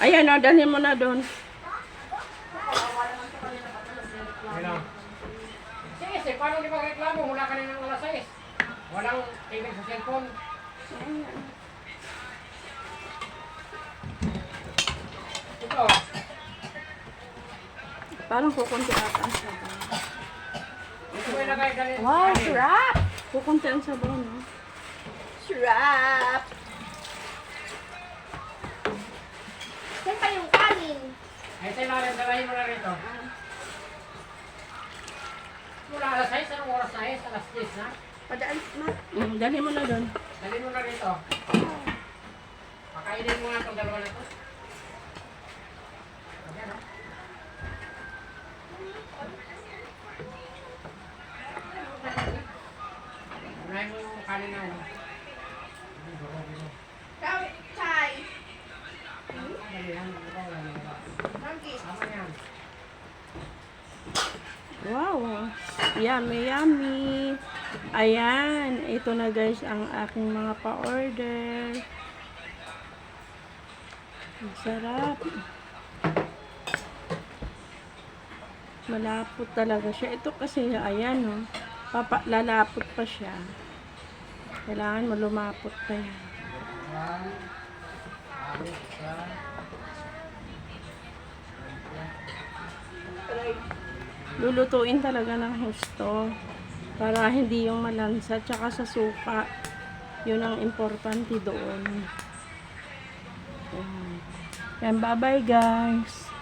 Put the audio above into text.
Ayan o, dalhin mo na doon. Sige, paano di magreklamo mula kanina ng alas 6? Walang tingin sa cellphone. Ito. Parang kukunti ata ang sabaw. Ito may lagay dali. Wow, sarap! Kukunti ang sabaw, no? Sarap! Saan pa yung kanin? Ay, sa ilalim, dalahin mo na rito. Mula alas 6, anong oras na eh? Alas 10 na? Padaan na. Dalhin mo na doon. Dalhin mo na rito. Pakainin mo nga itong dalawa na ito. Ayan, oh. Unahin mo yung kanin na ano. Chai. Dalihan mo ito. Monkey. Tama yan. Wow! Yummy, yummy! Ayan, ito na guys ang aking mga pa-order. Ang sarap. Malapot talaga siya. Ito kasi, ayan o. Lalapot pa siya. Kailangan mo lumapot pa yan. Lulutuin talaga ng husto para hindi yung malansa tsaka sa suka, yun ang importante doon. Yan, bye bye guys.